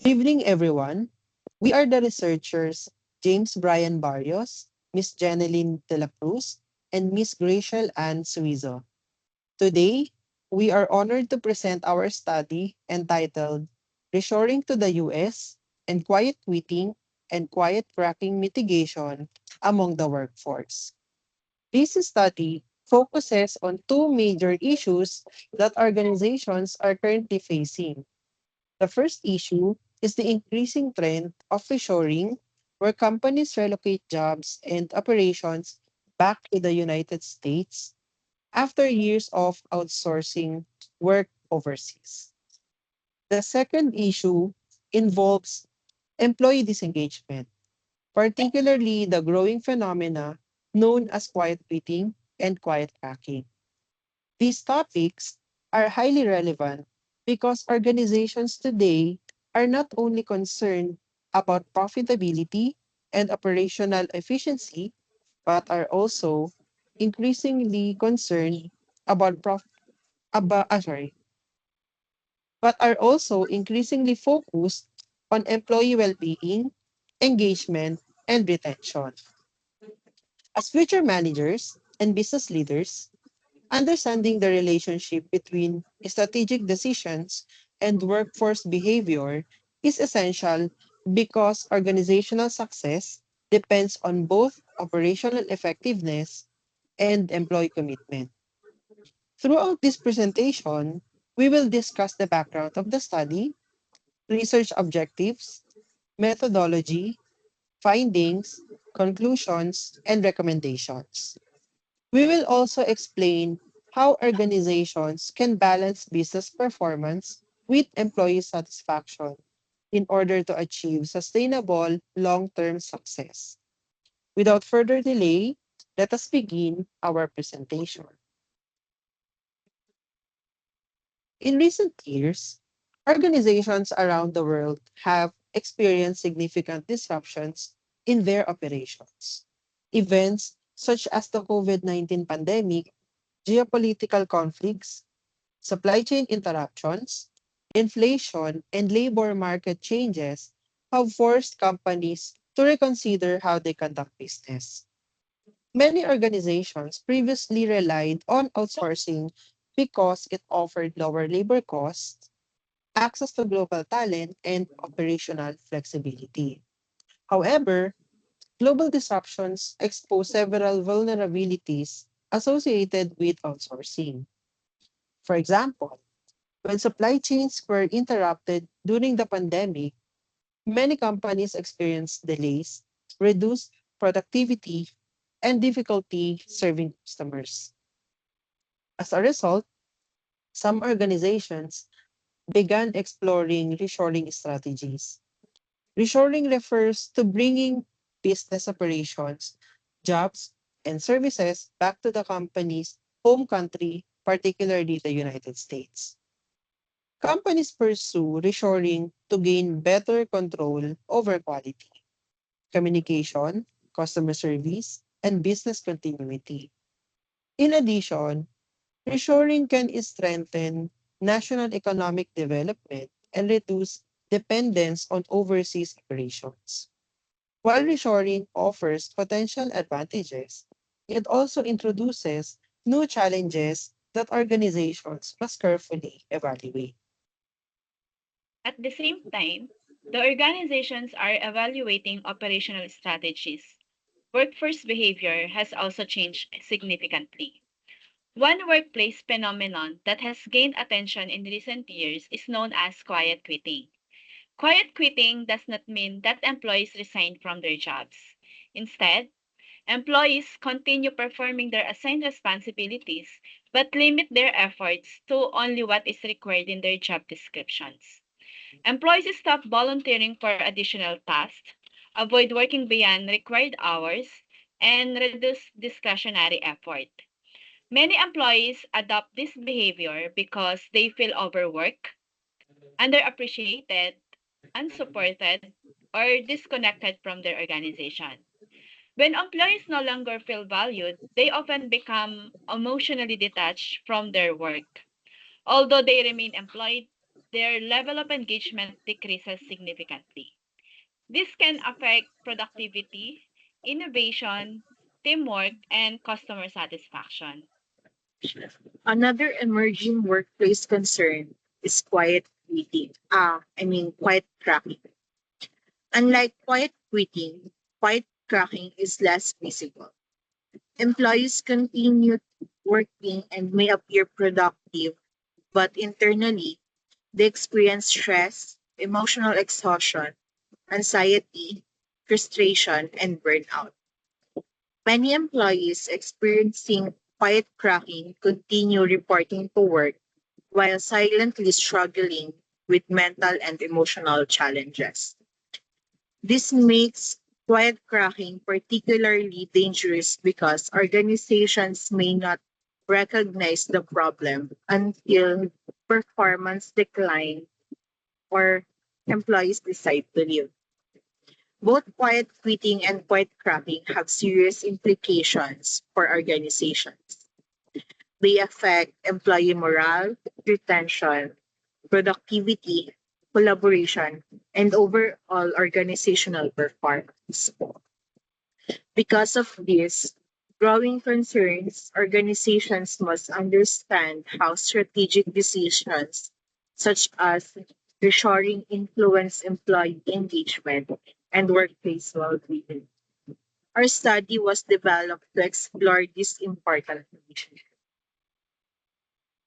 Good evening, everyone. We are the researchers James Brian Barrios, Miss Janeline de la Cruz, and Miss Graciel Ann Suizo. Today, we are honored to present our study entitled Reshoring to the U.S. and Quiet Quitting and Quiet Cracking Mitigation Among the Workforce. This study focuses on two major issues that organizations are currently facing. The first issue is the increasing trend of reshoring, where companies relocate jobs and operations back to the United States after years of outsourcing work overseas. The second issue involves employee disengagement, particularly the growing phenomena known as quiet quitting and quiet packing. These topics are highly relevant because organizations today are not only concerned about profitability and operational efficiency, but are also increasingly concerned about about sorry, but are also increasingly focused on employee well-being, engagement, and retention. As future managers and business leaders, understanding the relationship between strategic decisions and workforce behavior is essential because organizational success depends on both operational effectiveness and employee commitment. Throughout this presentation, we will discuss the background of the study, research objectives, methodology, findings, conclusions, and recommendations. We will also explain how organizations can balance business performance with employee satisfaction in order to achieve sustainable long-term success. Without further delay, let us begin our presentation. In recent years, organizations around the world have experienced significant disruptions in their operations. Events such as the COVID-19 pandemic, geopolitical conflicts, supply chain interruptions, inflation, and labor market changes have forced companies to reconsider how they conduct business. Many organizations previously relied on outsourcing because it offered lower labor costs, access to global talent, and operational flexibility. However, global disruptions expose several vulnerabilities associated with outsourcing. For example, when supply chains were interrupted during the pandemic, many companies experienced delays, reduced productivity, and difficulty serving customers. As a result, some organizations began exploring reshoring strategies. Reshoring refers to bringing business operations, jobs, and services back to the company's home country, particularly the United States. Companies pursue reshoring to gain better control over quality, communication, customer service, and business continuity. In addition, reshoring can strengthen national economic development and reduce dependence on overseas operations. While reshoring offers potential advantages, it also introduces new challenges that organizations must carefully evaluate. At the same time, the organizations are evaluating operational strategies. Workforce behavior has also changed significantly. One workplace phenomenon that has gained attention in recent years is known as quiet quitting. Quiet quitting does not mean that employees resign from their jobs. Instead, employees continue performing their assigned responsibilities but limit their efforts to only what is required in their job descriptions. Employees stop volunteering for additional tasks, avoid working beyond required hours, and reduce discretionary effort. Many employees adopt this behavior because they feel overworked, underappreciated, unsupported, or disconnected from their organization. When employees no longer feel valued, they often become emotionally detached from their work. Although they remain employed, their level of engagement decreases significantly. This can affect productivity, innovation, teamwork, and customer satisfaction. Another emerging workplace concern is quiet quitting. Quiet cracking. Unlike quiet quitting, quiet cracking is less visible. Employees continue working and may appear productive, but internally, they experience stress, emotional exhaustion, anxiety, frustration, and burnout. Many employees experiencing quiet cracking continue reporting to work while silently struggling with mental and emotional challenges. This makes quiet cracking particularly dangerous because organizations may not recognize the problem until performance decline or employees decide to leave. Both quiet quitting and quiet cracking have serious implications for organizations. They affect employee morale, retention, productivity, collaboration, and overall organizational performance. Because of this growing concerns, organizations must understand how strategic decisions such as reshoring influence employee engagement and workplace well-being. Our study was developed to explore this important issue.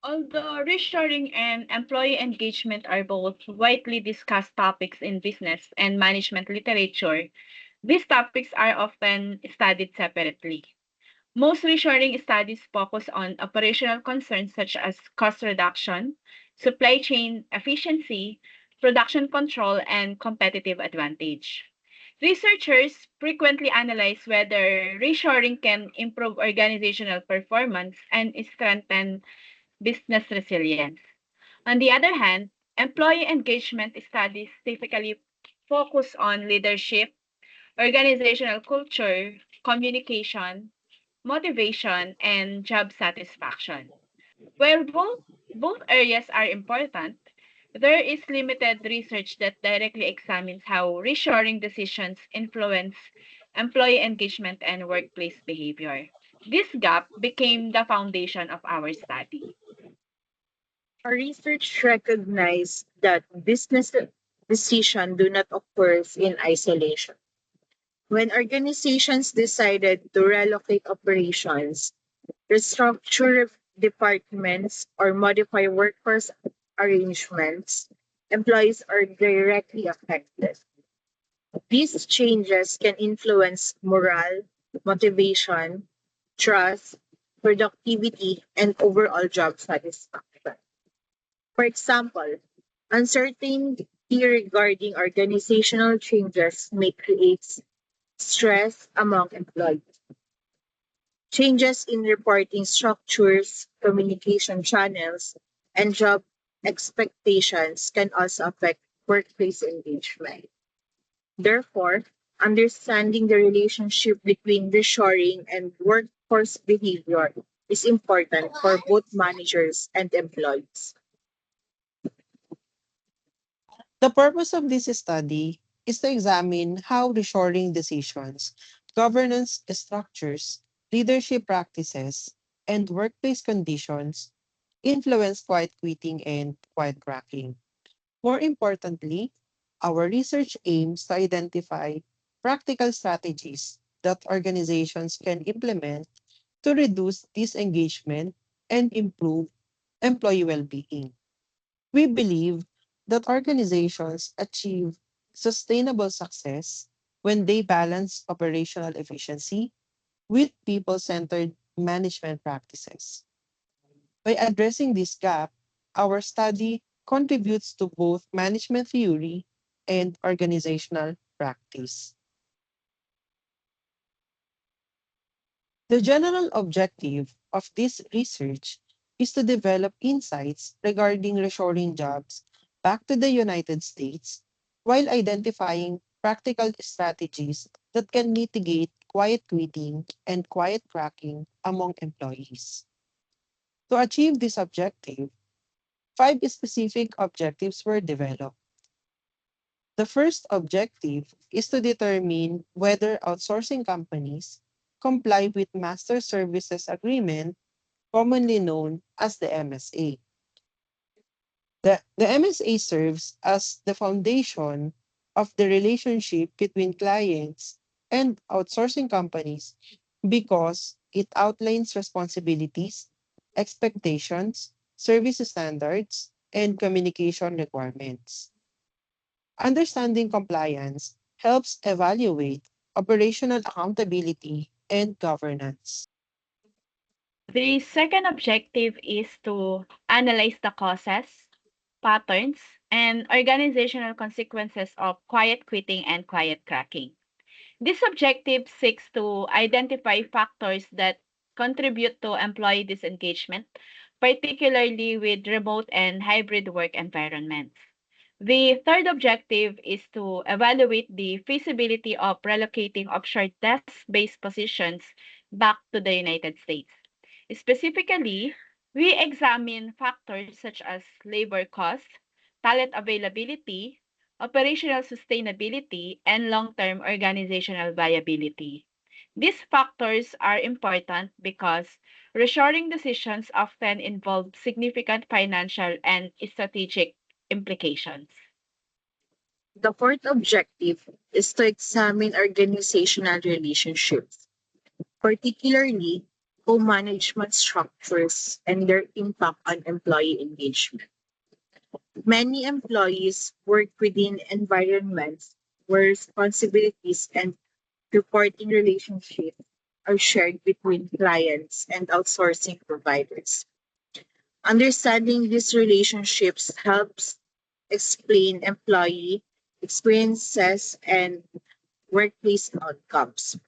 Although reshoring and employee engagement are both widely discussed topics in business and management literature, these topics are often studied separately. Most reshoring studies focus on operational concerns such as cost reduction, supply chain efficiency, production control, and competitive advantage. Researchers frequently analyze whether reshoring can improve organizational performance and strengthen business resilience. On the other hand, employee engagement studies typically focus on leadership, organizational culture, communication, motivation, and job satisfaction. While both areas are important, there is limited research that directly examines how reshoring decisions influence employee engagement and workplace behavior. This gap became the foundation of our study. Our research recognized that business decisions do not occur in isolation. When organizations decided to relocate operations, restructure departments, or modify workforce arrangements, employees are directly affected. These changes can influence morale, motivation, trust, productivity, and overall job satisfaction. For example, uncertainty regarding organizational changes may create stress among employees. Changes in reporting structures, communication channels, and job expectations can also affect workplace engagement. Therefore, understanding the relationship between reshoring and workforce behavior is important for both managers and employees. The purpose of this study is to examine how reshoring decisions, governance structures, leadership practices, and workplace conditions influence quiet quitting and quiet cracking. More importantly, our research aims to identify practical strategies that organizations can implement to reduce disengagement and improve employee well-being. We believe that organizations achieve sustainable success when they balance operational efficiency with people centered management practices. By addressing this gap, our study contributes to both management theory and organizational practice. The general objective of this research is to develop insights regarding reshoring jobs back to the United States while identifying practical strategies that can mitigate quiet quitting and quiet cracking among employees. To achieve this objective, 5 specific objectives were developed. The first objective is to determine whether outsourcing companies comply with Master Services Agreement, commonly known as the MSA. The MSA serves as the foundation of the relationship between clients and outsourcing companies because it outlines responsibilities, expectations, service standards, and communication requirements. Understanding compliance helps evaluate operational accountability and governance. The second objective is to analyze the causes, patterns, and organizational consequences of quiet quitting and quiet cracking. This objective seeks to identify factors that contribute to employee disengagement, particularly with remote and hybrid work environments. The third objective is to evaluate the feasibility of relocating offshore desk-based positions back to the United States. Specifically, we examine factors such as labor costs, talent availability, operational sustainability, and long-term organizational viability. These factors are important because reshoring decisions often involve significant financial and strategic implications. The fourth objective is to examine organizational relationships, particularly co-management structures and their impact on employee engagement. Many employees work within environments where responsibilities and reporting relationships are shared between clients and outsourcing providers. Understanding these relationships helps explain employee experiences and workplace outcomes.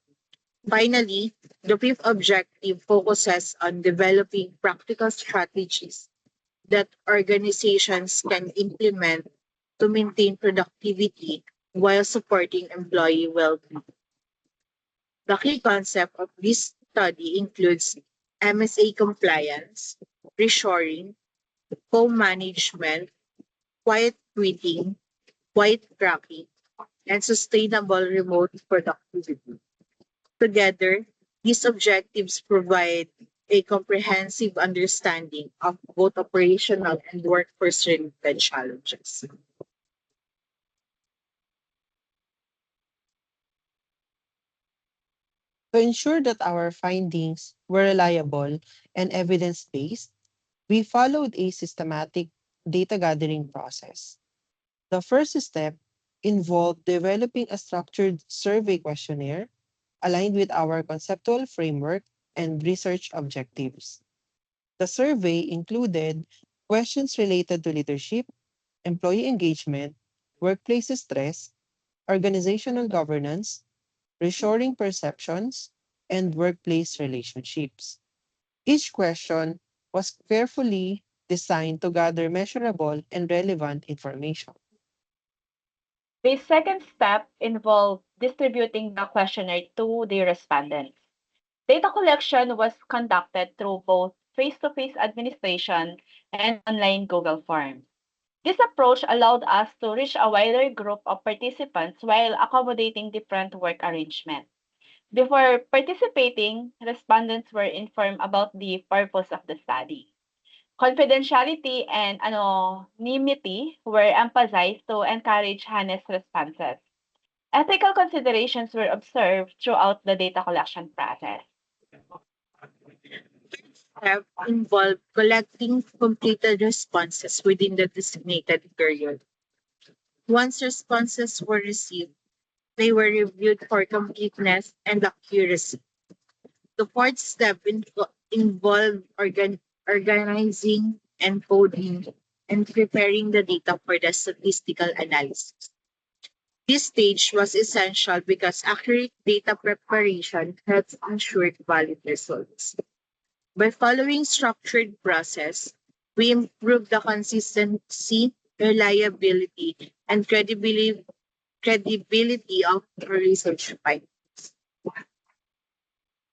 Finally, the fifth objective focuses on developing practical strategies that organizations can implement to maintain productivity while supporting employee well-being. The key concept of this study includes MSA compliance, reshoring, co-management, quiet quitting, quiet tracking, and sustainable remote productivity. Together, these objectives provide a comprehensive understanding of both operational and workforce-related challenges. To ensure that our findings were reliable and evidence based, we followed a systematic data gathering process. The first step involved developing a structured survey questionnaire aligned with our conceptual framework and research objectives. The survey included questions related to leadership, employee engagement, workplace stress, organizational governance, reshoring perceptions, and workplace relationships. Each question was carefully designed to gather measurable and relevant information. The second step involved distributing the questionnaire to the respondents. Data collection was conducted through both face-to-face administration and online Google Forms. This approach allowed us to reach a wider group of participants while accommodating different work arrangements. Before participating, respondents were informed about the purpose of the study. Confidentiality and anonymity were emphasized to encourage honest responses. Ethical considerations were observed throughout the data collection process. Have involved collecting completed responses within the designated period. Once responses were received, they were reviewed for completeness and accuracy. The fourth step involved organizing, encoding, and preparing the data for the statistical analysis. This stage was essential because accurate data preparation helps ensure valid results. By following structured process, we improve the consistency, reliability, and credibility of our research findings.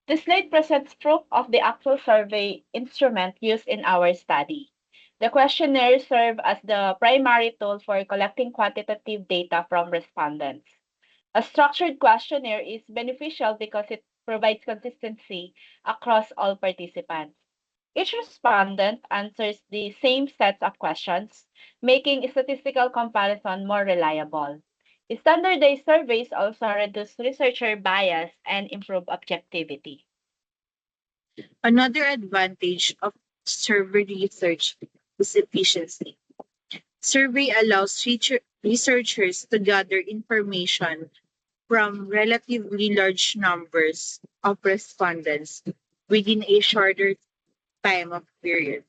The slide presents proof of the actual survey instrument used in our study. The questionnaire served as the primary tool for collecting quantitative data from respondents. A structured questionnaire is beneficial because it provides consistency across all participants. Each respondent answers the same sets of questions, making statistical comparison more reliable. Standardized surveys also reduce researcher bias and improve objectivity. Another advantage of survey research is efficiency. Survey allows researchers to gather information from relatively large numbers of respondents within a shorter time of period.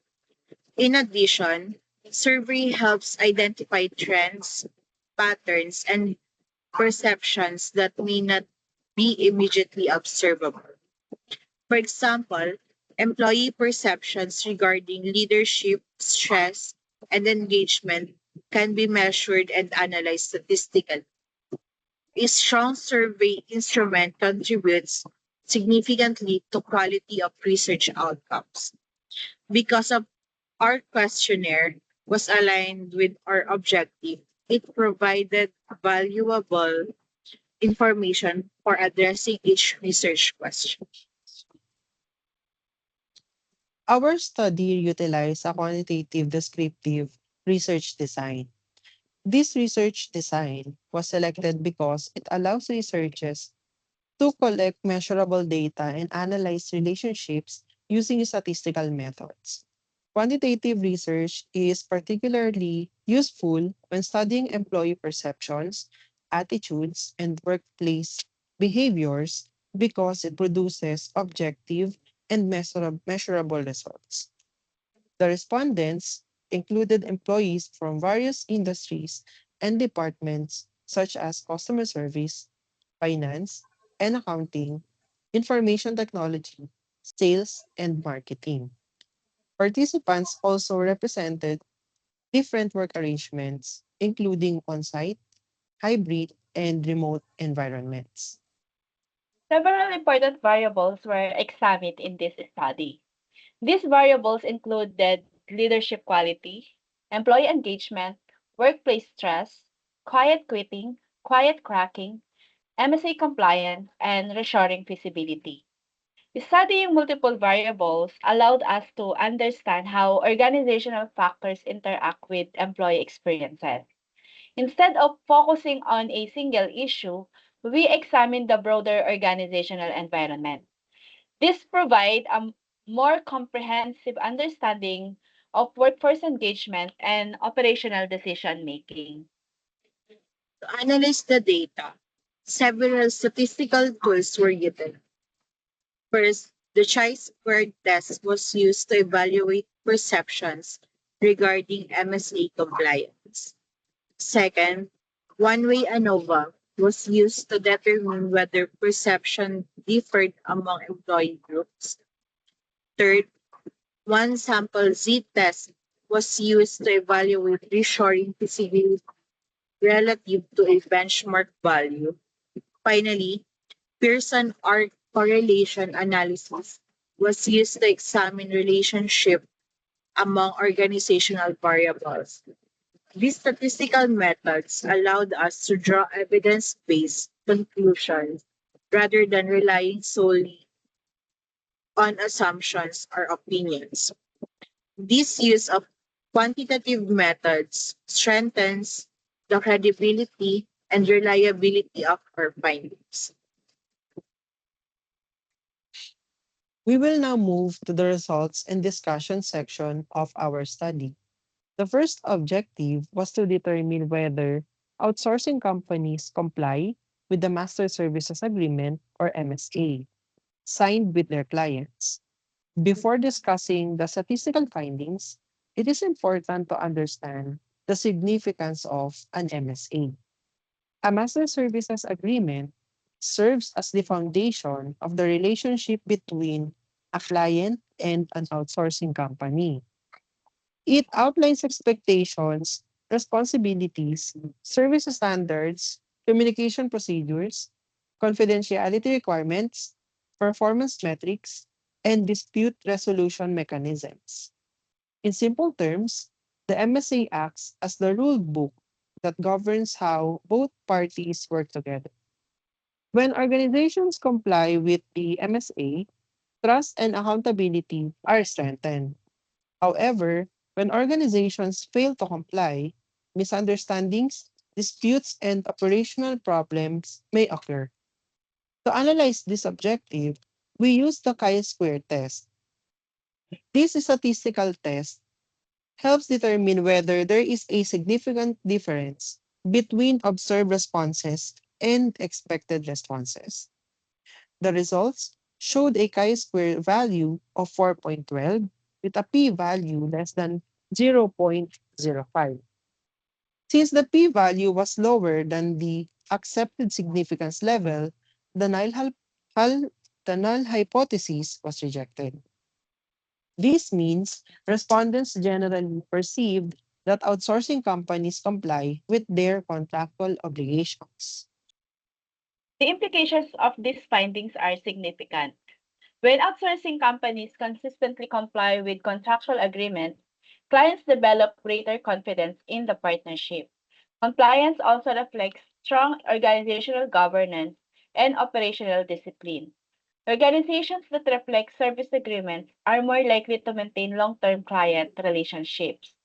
In addition, survey helps identify trends, patterns, and perceptions that may not be immediately observable. For example, employee perceptions regarding leadership, stress, and engagement can be measured and analyzed statistically. A strong survey instrument contributes significantly to quality of research outcomes. Because of our questionnaire was aligned with our objective, it provided valuable information for addressing each research question. Our study utilized a quantitative descriptive research design. This research design was selected because it allows researchers to collect measurable data and analyze relationships using statistical methods. Quantitative research is particularly useful when studying employee perceptions, attitudes, and workplace behaviors because it produces objective and measurable results. The respondents included employees from various industries and departments such as customer service, finance and accounting, information technology, sales, and marketing. Participants also represented different work arrangements, including on site, hybrid, and remote environments. Several important variables were examined in this study. These variables included leadership quality, employee engagement, workplace stress, quiet quitting, quiet cracking, MSA compliance, and reshoring feasibility. Studying multiple variables allowed us to understand how organizational factors interact with employee experiences. Instead of focusing on a single issue, we examined the broader organizational environment. This provides a more comprehensive understanding of workforce engagement and operational decision making. To analyze the data, several statistical tools were utilized. First, the chi-squared test was used to evaluate perceptions regarding MSA compliance. Second, one-way ANOVA was used to determine whether perception differed among employee groups. Third, one sample z-test was used to evaluate reshoring feasibility relative to a benchmark value. Finally, Pearson R correlation analysis was used to examine relationship among organizational variables. These statistical methods allowed us to draw evidence-based conclusions rather than relying solely on assumptions or opinions. This use of quantitative methods strengthens the credibility and reliability of our findings. We will now move to the results and discussion section of our study. The first objective was to determine whether outsourcing companies comply with the Master Services Agreement or MSA signed with their clients. Before discussing the statistical findings, it is important to understand the significance of an MSA. A Master Services Agreement serves as the foundation of the relationship between a client and an outsourcing company. It outlines expectations, responsibilities, service standards, communication procedures, confidentiality requirements, performance metrics, and dispute resolution mechanisms. In simple terms, the MSA acts as the rule book that governs how both parties work together. When organizations comply with the MSA, trust and accountability are strengthened. However, when organizations fail to comply, misunderstandings, disputes, and operational problems may occur. To analyze this objective, we use the chi-square test. This statistical test helps determine whether there is a significant difference between observed responses and expected responses. The results showed a chi-square value of 4.12 with a p-value less than 0.05. Since the p-value was lower than the accepted significance level, the hul- the null hypothesis was rejected. This means respondents generally perceived that outsourcing companies comply with their contractual obligations. The implications of these findings are significant. When outsourcing companies consistently comply with contractual agreements, clients develop greater confidence in the partnership. Compliance also reflects strong organizational governance and operational discipline. Organizations that reflect service agreements are more likely to maintain long-term client relationships.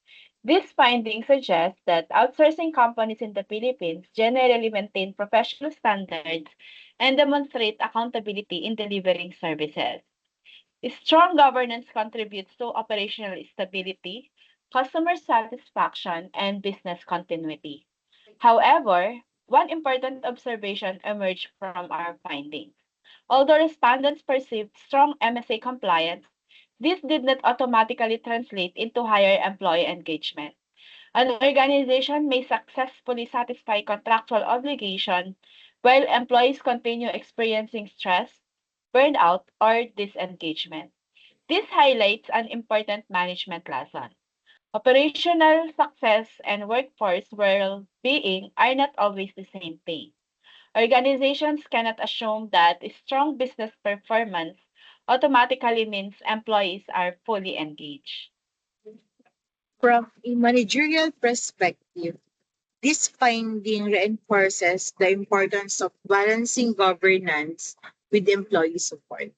This finding suggests that outsourcing companies in the Philippines generally maintain professional standards and demonstrate accountability in delivering services. Strong governance contributes to operational stability, customer satisfaction, and business continuity. However, one important observation emerged from our findings. Although respondents perceived strong MSA compliance, this did not automatically translate into higher employee engagement. An organization may successfully satisfy contractual obligation while employees continue experiencing stress, burnout, or disengagement. This highlights an important management lesson. Operational success and workforce well-being are not always the same thing. Organizations cannot assume that strong business performance automatically means employees are fully engaged. From a managerial perspective, this finding reinforces the importance of balancing governance with employee support.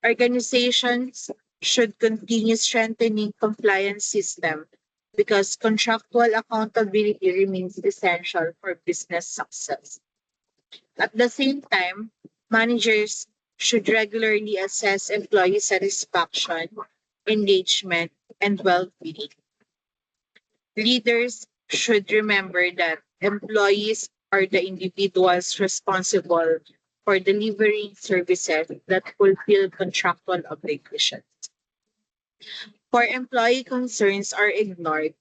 Organizations should continue strengthening compliance system because contractual accountability remains essential for business success. At the same time, managers should regularly assess employee satisfaction, engagement, and well-being. Leaders should remember that employees are the individuals responsible for delivering services that fulfill contractual obligations. For employee concerns are ignored,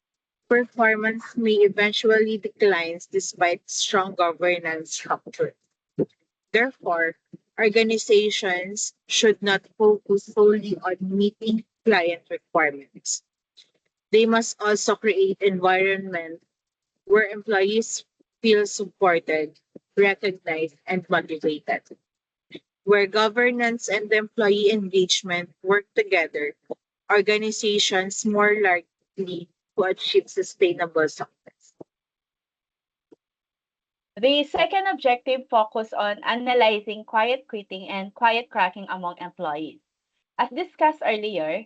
performance may eventually decline despite strong governance structure. Therefore, organizations should not focus solely on meeting client requirements. They must also create environment where employees feel supported, recognized, and motivated. Where governance and employee engagement work together, organizations more likely to achieve sustainable success. The second objective focused on analyzing quiet quitting and quiet cracking among employees. As discussed earlier,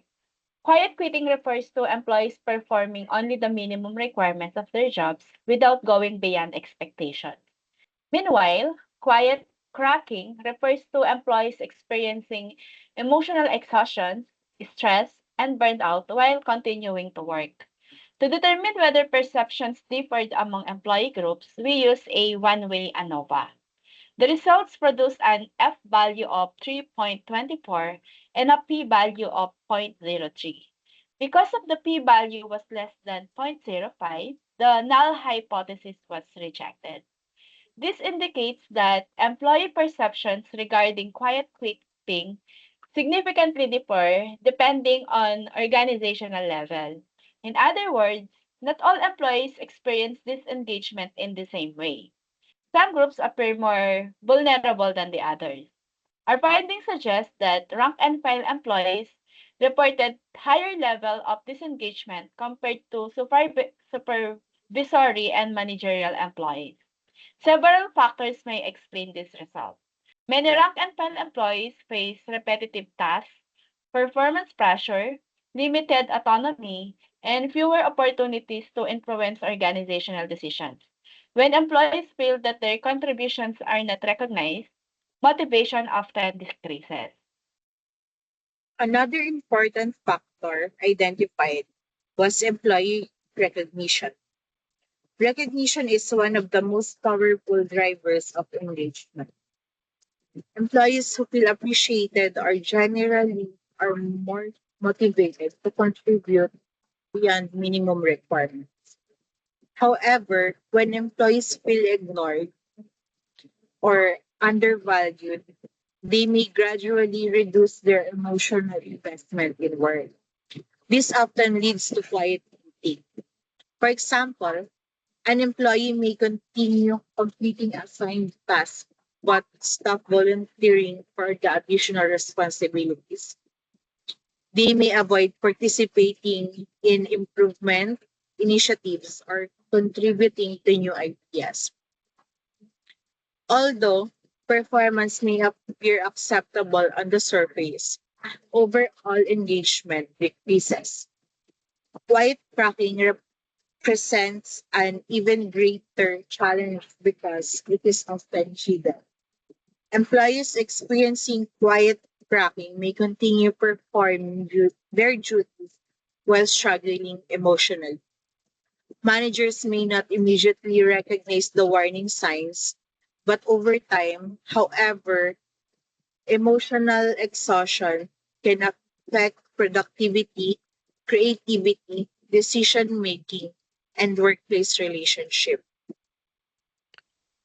quiet quitting refers to employees performing only the minimum requirements of their jobs without going beyond expectations. Meanwhile, quiet cracking refers to employees experiencing emotional exhaustion, stress, and burnout while continuing to work. To determine whether perceptions differed among employee groups, we use a one-way ANOVA. The results produced an F value of 3.24 and a P value of 0.03. Because of the P value was less than 0.05, the null hypothesis was rejected. This indicates that employee perceptions regarding quiet quitting significantly differ depending on organizational level. In other words, not all employees experience disengagement in the same way. Some groups appear more vulnerable than the others. Our findings suggest that rank and file employees reported higher level of disengagement compared to supervisory and managerial employees. Several factors may explain this result. Many rank and file employees face repetitive tasks, performance pressure, limited autonomy, and fewer opportunities to influence organizational decisions. When employees feel that their contributions are not recognized, motivation often decreases. Another important factor identified was employee recognition. Recognition is one of the most powerful drivers of engagement. Employees who feel appreciated are more motivated to contribute beyond minimum requirements. However, when employees feel ignored or undervalued, they may gradually reduce their emotional investment in work. This often leads to quiet quitting. For example, an employee may continue completing assigned tasks but stop volunteering for the additional responsibilities. They may avoid participating in improvement initiatives or contributing to new ideas. Although performance may appear acceptable on the surface, overall engagement decreases. Quiet tracking presents an even greater challenge because it is often hidden. Employees experiencing quiet cracking may continue performing their duties while struggling emotionally. Managers may not immediately recognize the warning signs, but over time, however, emotional exhaustion can affect productivity, creativity, decision making, and workplace relationship.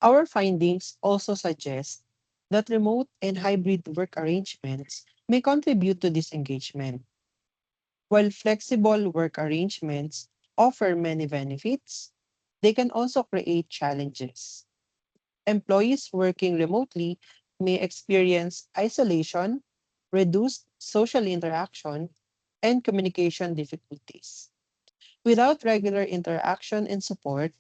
Our findings also suggest that remote and hybrid work arrangements may contribute to this engagement. While flexible work arrangements offer many benefits, they can also create challenges. Employees working remotely may experience isolation, reduced social interaction, and communication difficulties. Without regular interaction and support,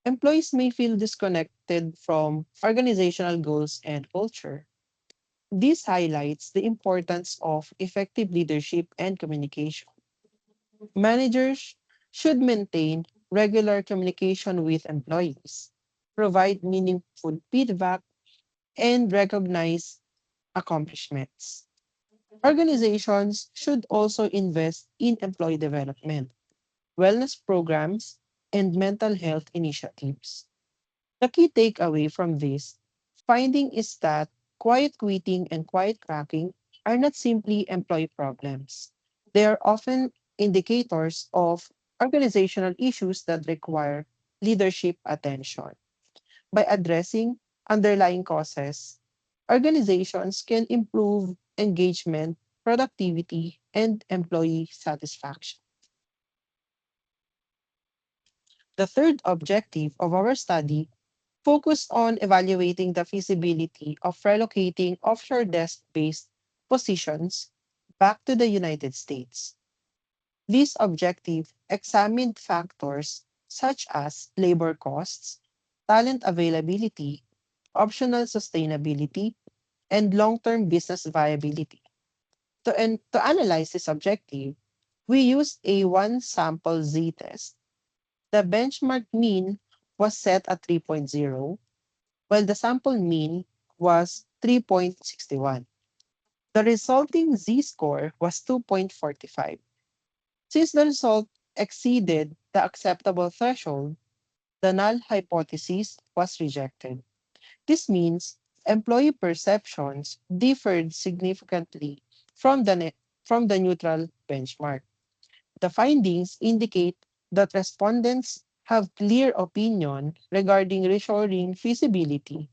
employees may feel disconnected from organizational goals and culture. This highlights the importance of effective leadership and communication. Managers should maintain regular communication with employees, provide meaningful feedback, and recognize accomplishments. Organizations should also invest in employee development, wellness programs, and mental health initiatives. The key takeaway from this finding is that quiet quitting and quiet cracking are not simply employee problems. They are often indicators of organizational issues that require leadership attention. By addressing underlying causes, organizations can improve engagement, productivity, and employee satisfaction. The third objective of our study focused on evaluating the feasibility of relocating offshore desk-based positions back to the United States. This objective examined factors such as labor costs, talent availability, optional sustainability, and long-term business viability. To analyze this objective, we used a one-sample z-test. The benchmark mean was set at 3.0, while the sample mean was 3.61. The resulting z-score was 2.45. Since the result exceeded the acceptable threshold, the null hypothesis was rejected. This means employee perceptions differed significantly from from the neutral benchmark. The findings indicate that respondents have clear opinion regarding reshoring feasibility.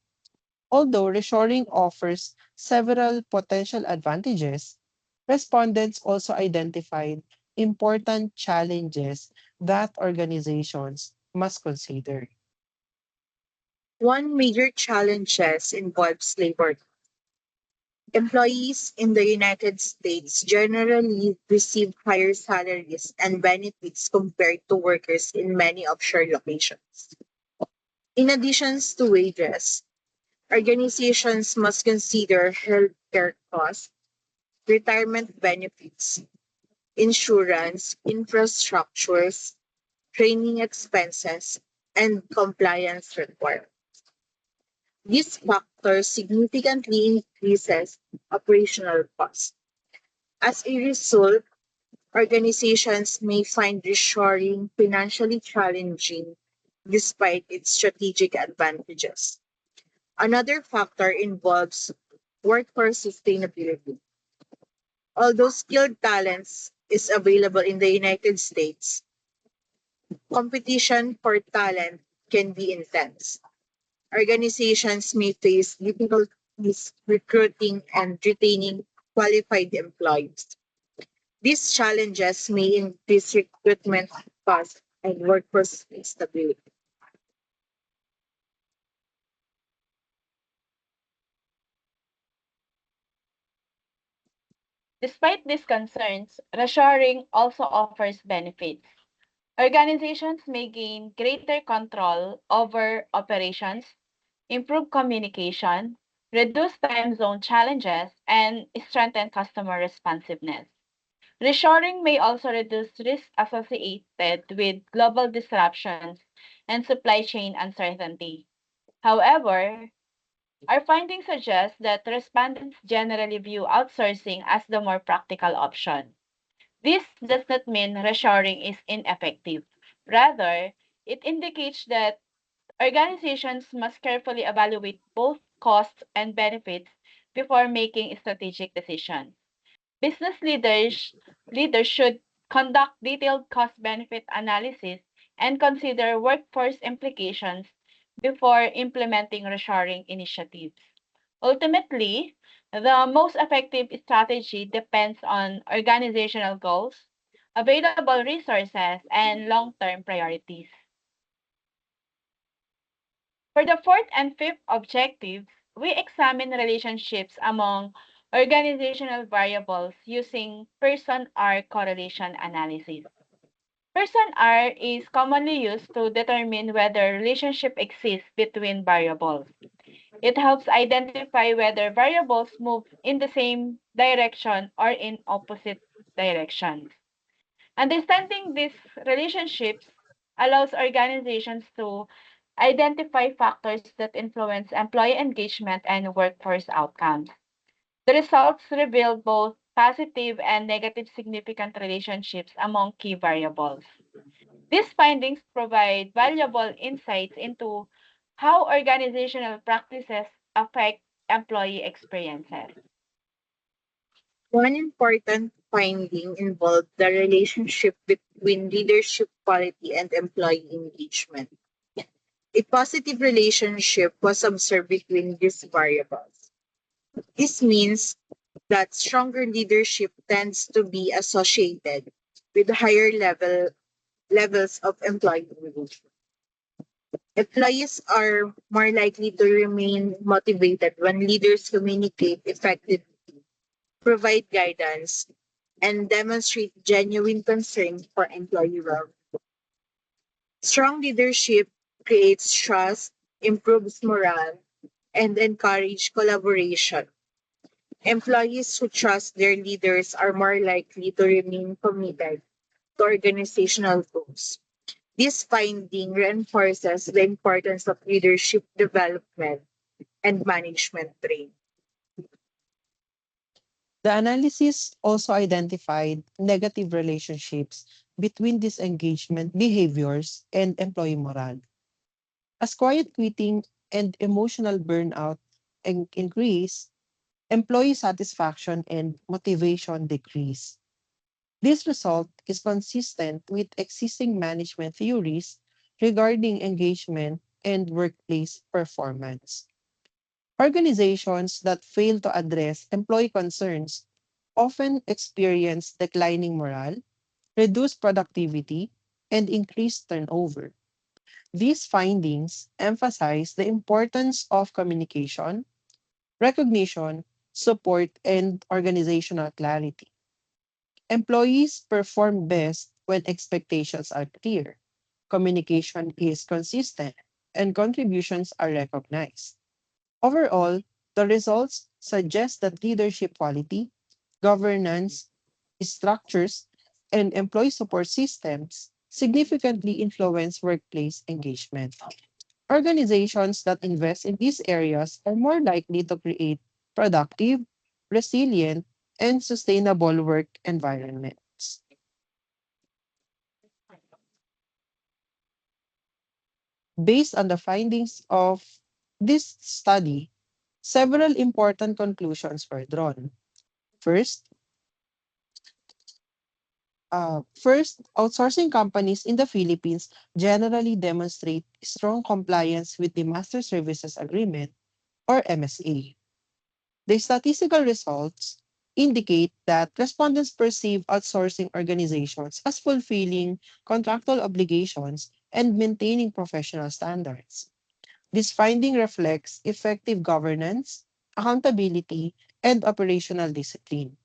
Although reshoring offers several potential advantages, respondents also identified important challenges that organizations must consider. One major challenge involves labor. Employees in the United States generally receive higher salaries and benefits compared to workers in many offshore locations. In addition to wages, organizations must consider healthcare costs, retirement benefits, insurance, infrastructures, training expenses, and compliance requirements. These factors significantly increases operational costs. As a result, organizations may find reshoring financially challenging despite its strategic advantages. Another factor involves workforce sustainability. Although skilled talents is available in the United States, competition for talent can be intense. Organizations may face difficulties recruiting and retaining qualified employees. These challenges may increase recruitment costs and workforce instability. Despite these concerns, reshoring also offers benefits. Organizations may gain greater control over operations, improve communication, reduce time zone challenges, and strengthen customer responsiveness. Reshoring may also reduce risks associated with global disruptions and supply chain uncertainty. However, our findings suggest that respondents generally view outsourcing as the more practical option. This does not mean reshoring is ineffective. Rather, it indicates that organizations must carefully evaluate both costs and benefits before making strategic decisions. Business leaders should conduct detailed cost benefit analysis and consider workforce implications before implementing reshoring initiatives. Ultimately, the most effective strategy depends on organizational goals, available resources, and long term priorities. For the fourth and fifth objectives, we examine relationships among organizational variables using person R correlation analysis. Person R is commonly used to determine whether relationship exists between variables. It helps identify whether variables move in the same direction or in opposite directions. Understanding these relationships allows organizations to identify factors that influence employee engagement and workforce outcomes. The results reveal both positive and negative significant relationships among key variables. These findings provide valuable insights into how organizational practices affect employee experiences. One important finding involved the relationship between leadership quality and employee engagement. A positive relationship was observed between these variables. This means that stronger leadership tends to be associated with higher levels of employee engagement. Employees are more likely to remain motivated when leaders communicate effectively, provide guidance, and demonstrate genuine concern for employee well. Strong leadership creates trust, improves morale, and encourages collaboration. Employees who trust their leaders are more likely to remain committed to organizational goals. This finding reinforces the importance of leadership development and management training. The analysis also identified negative relationships between disengagement behaviors and employee morale. As quiet quitting and emotional burnout increase, employee satisfaction and motivation decrease. This result is consistent with existing management theories regarding engagement and workplace performance. Organizations that fail to address employee concerns often experience declining morale, reduced productivity, and increased turnover. These findings emphasize the importance of communication, recognition, support, and organizational clarity. Employees perform best when expectations are clear, communication is consistent, and contributions are recognized. Overall, the results suggest that leadership quality, governance, structures, and employee support systems significantly influence workplace engagement. Organizations that invest in these areas are more likely to create productive, resilient, and sustainable work environments. Based on the findings of this study, several important conclusions were drawn. First, outsourcing companies in the Philippines generally demonstrate strong compliance with the Master Services Agreement or MSA. The statistical results indicate that respondents perceive outsourcing organizations as fulfilling contractual obligations and maintaining professional standards. This finding reflects effective governance, accountability, and operational discipline.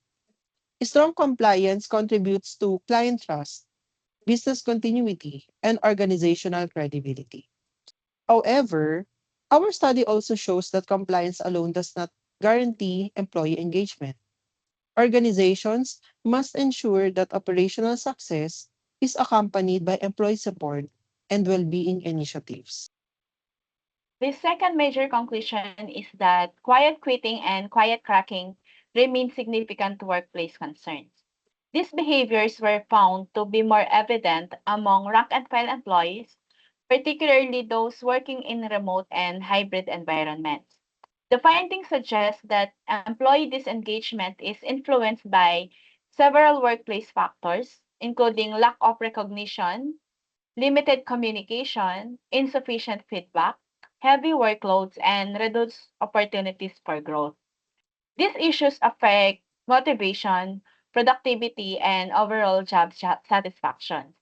Strong compliance contributes to client trust, business continuity, and organizational credibility. However, our study also shows that compliance alone does not guarantee employee engagement. Organizations must ensure that operational success is accompanied by employee support and well-being initiatives. The second major conclusion is that quiet quitting and quiet cracking remain significant workplace concerns. These behaviors were found to be more evident among rank and file employees, particularly those working in remote and hybrid environments. The findings suggest that employee disengagement is influenced by several workplace factors, including lack of recognition, limited communication, insufficient feedback, heavy workloads, and reduced opportunities for growth. These issues affect motivation, productivity, and overall job satisfaction.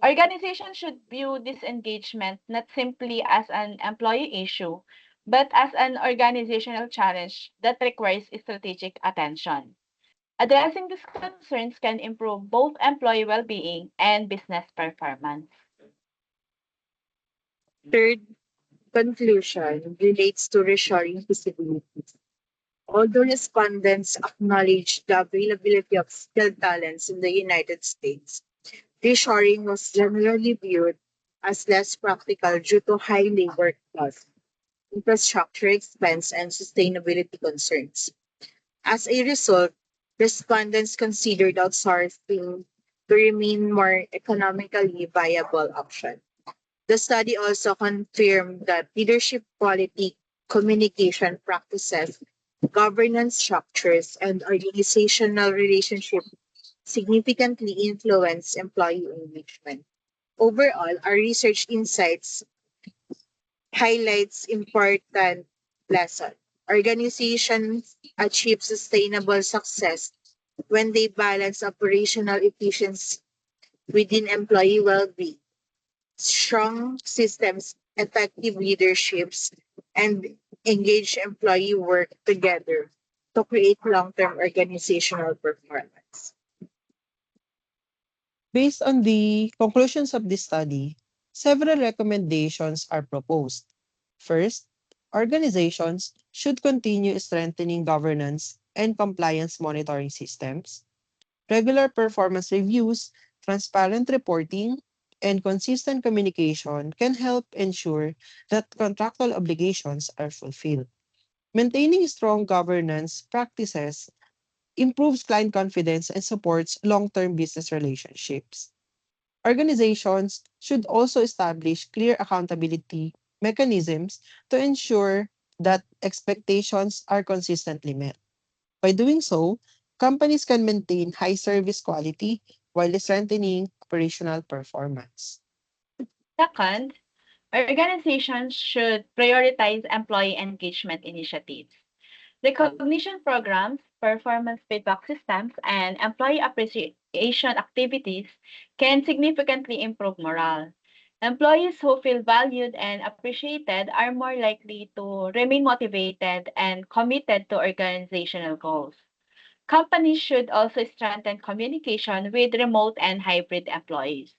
Organizations should view this engagement not simply as an employee issue, but as an organizational challenge that requires strategic attention. Addressing these concerns can improve both employee well-being and business performance. Third conclusion relates to reshoring feasibilities. Although respondents acknowledged the availability of skilled talents in the United States, reshoring was generally viewed as less practical due to high labor costs, infrastructure expense, and sustainability concerns. As a result, respondents considered outsourcing to remain more economically viable option. The study also confirmed that leadership quality, communication practices, governance structures, and organizational relationships significantly influence employee engagement. Overall, our research insights highlights important lesson. Organizations achieve sustainable success when they balance operational efficiency within employee well-being, strong systems, effective leaderships, and engage employee work together to create long-term organizational performance. Based on the conclusions of this study, several recommendations are proposed. First, organizations should continue strengthening governance and compliance monitoring systems. Regular performance reviews, transparent reporting, and consistent communication can help ensure that contractual obligations are fulfilled. Maintaining strong governance practices improves client confidence and supports long-term business relationships. Organizations should also establish clear accountability mechanisms to ensure that expectations are consistently met. By doing so, companies can maintain high service quality while strengthening operational performance. Second, organizations should prioritize employee engagement initiatives. Recognition programs, performance feedback systems, and employee appreciation activities can significantly improve morale. Employees who feel valued and appreciated are more likely to remain motivated and committed to organizational goals. Companies should also strengthen communication with remote and hybrid employees.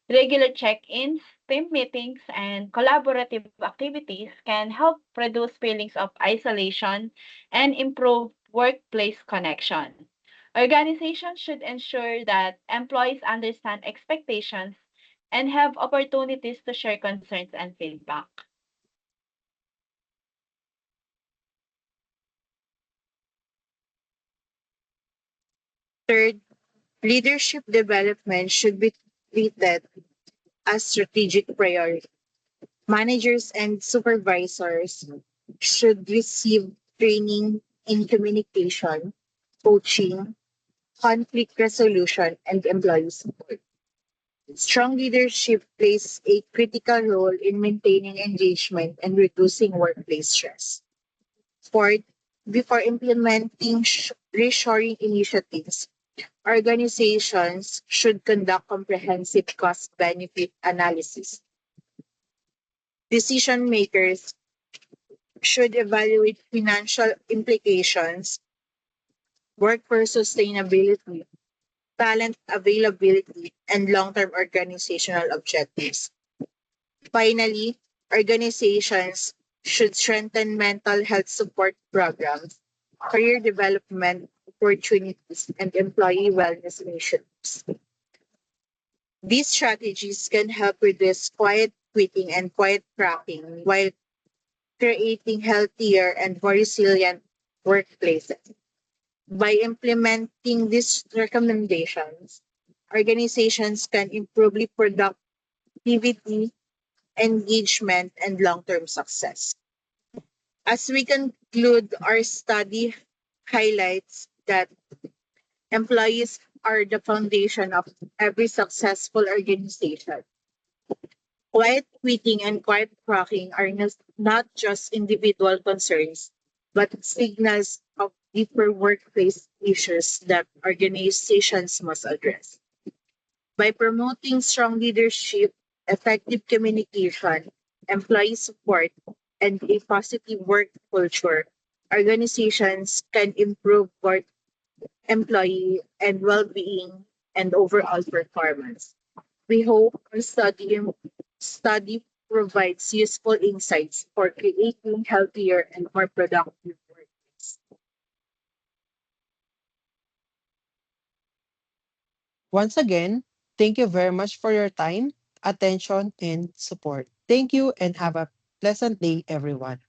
Regular check ins, team meetings, and collaborative activities can help reduce feelings of isolation and improve workplace connection. Organizations should ensure that employees understand expectations and have opportunities to share concerns and feedback. Third, leadership development should be treated as strategic priority. Managers and supervisors should receive training in communication, coaching, conflict resolution, and employee support. Strong leadership plays a critical role in maintaining engagement and reducing workplace stress. Fourth, before implementing reshoring initiatives, organizations should conduct comprehensive cost benefit analysis. Decision makers should evaluate financial implications, workforce sustainability, talent availability, and long term organizational objectives. Finally, organizations should strengthen mental health support programs, career development opportunities, and employee wellness initiatives. These strategies can help reduce quiet quitting and quiet cracking while creating healthier and more resilient workplaces. By implementing these recommendations, organizations can improve productivity, engagement, and long term success. As we conclude, our study highlights that employees are the foundation of every successful organization. Quiet quitting and quiet cracking are not just individual concerns, but signals of deeper workplace issues that organizations must address. By promoting strong leadership, effective communication, employee support, and a positive work culture, organizations can improve both employee and well-being and overall performance. We hope our study provides useful insights for creating healthier and more productive workplace. Once again, thank you very much for your time, attention, and support. Thank you and have a pleasant day, everyone.